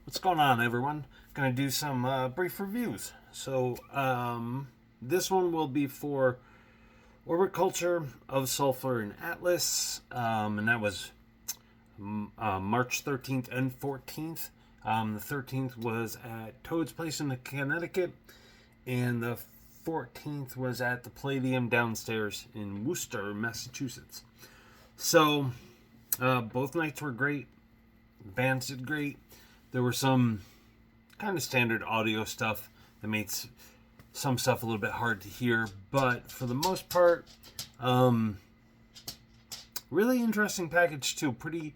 What's going on, everyone? Gonna do some brief reviews. This one will be for Orbit Culture of Sulfur and Atlas, and that was March 13th and 14th. The 13th was at Toad's Place in Connecticut, and the 14th was at the Palladium downstairs in Worcester, Massachusetts. So, both nights were great. The bands did great. There were some kind of standard audio stuff that made some stuff a little bit hard to hear, but for the most part, really interesting package too. Pretty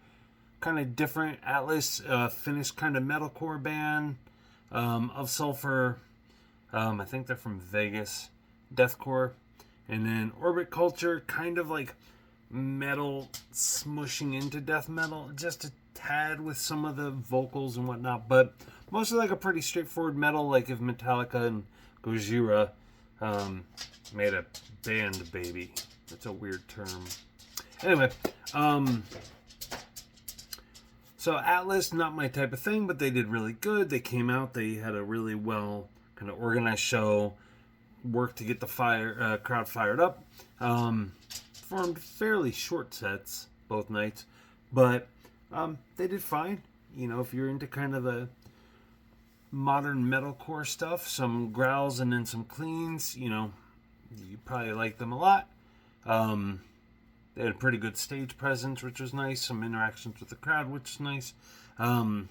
kind of different. Atlas, Finnish kind of metalcore band of Sulfur. I think they're from Vegas, deathcore, and then Orbit Culture, kind of like metal smushing into death metal, just a tad with some of the vocals and whatnot, but mostly like a pretty straightforward metal, like if Metallica and Gojira made a band baby. That's a weird term. Anyway, so Atlas, not my type of thing, but they did really good. They came out, they had a really well kind of organized show, worked to get the crowd fired up. Performed fairly short sets both nights, but they did fine. You know, if you're into kind of the modern metalcore stuff, some growls and then some cleans, you know, you probably like them a lot. They had a pretty good stage presence, which was nice. Some interactions with the crowd, which is nice. And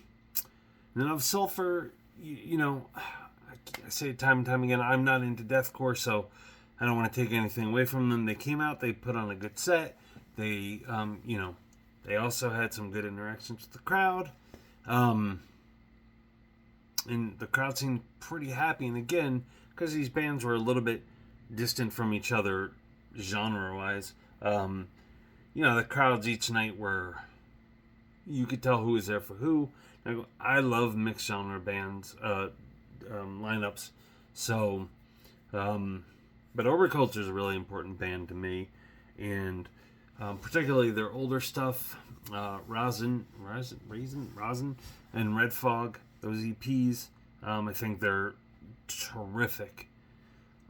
then of Sulfur, you know, I say it time and time again, I'm not into deathcore, so I don't want to take anything away from them. They came out, they put on a good set. They, you know, they also had some good interactions with the crowd. And the crowd seemed pretty happy. And again, because these bands were a little bit distant from each other genre-wise, you know, the crowds each night were, you could tell who was there for who. I love mixed genre bands, lineups. So, but Overculture is a really important band to me, and particularly their older stuff, Rosin, and Red Fog. Those EPs, I think they're terrific.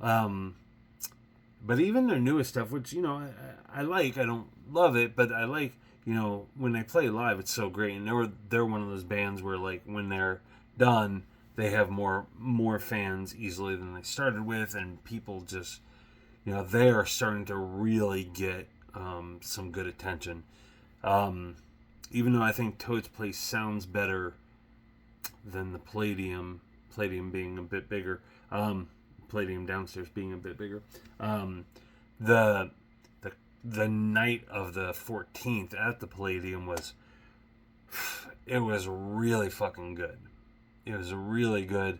But even their newest stuff, which you know I like, I don't love it, but I like. You know, when they play live, it's so great, and they're one of those bands where like when they're done, they have more fans easily than they started with, and people just, you know, they are starting to really get some good attention. Even though I think Toad's Place sounds better than the Palladium being a bit bigger, Palladium downstairs being a bit bigger. The night of the 14th at the Palladium was really fucking good. It was really good.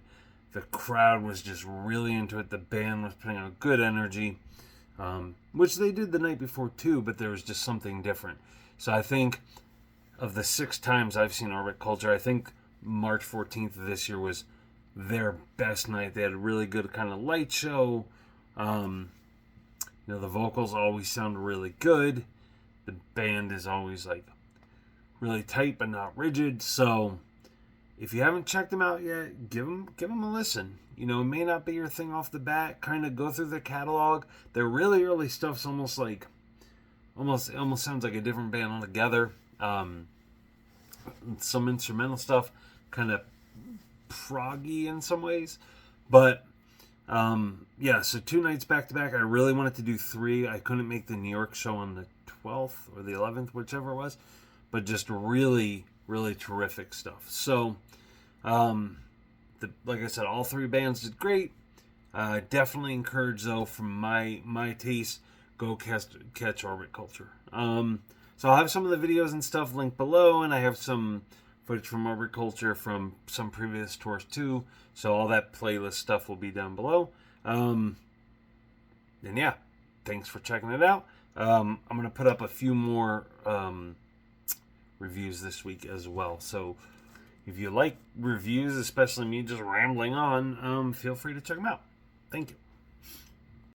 The crowd was just really into it. The band was putting out good energy, which they did the night before too, but there was just something different. So I think of the 6 times I've seen Orbit Culture, I think March 14th of this year was their best night. They had a really good kind of light show. You know, the vocals always sound really good. The band is always like really tight but not rigid. So if you haven't checked them out yet, give them a listen. You know, it may not be your thing off the bat. Kind of go through their catalog. Their really early stuff's almost sounds like a different band altogether. Some instrumental stuff, kind of proggy in some ways, but yeah. So 2 nights back to back. I really wanted to do 3. I couldn't make the New York show on the 12th or the 11th, whichever it was, but just really, really terrific stuff. So, like I said, all 3 bands did great. Definitely encourage, though, from my taste, go catch Orbit Culture. So I'll have some of the videos and stuff linked below, and I have some footage from Orbit Culture from some previous tours too. So all that playlist stuff will be down below. And yeah, thanks for checking it out. I'm going to put up a few more reviews this week as well. So if you like reviews, especially me just rambling on, feel free to check them out. Thank you.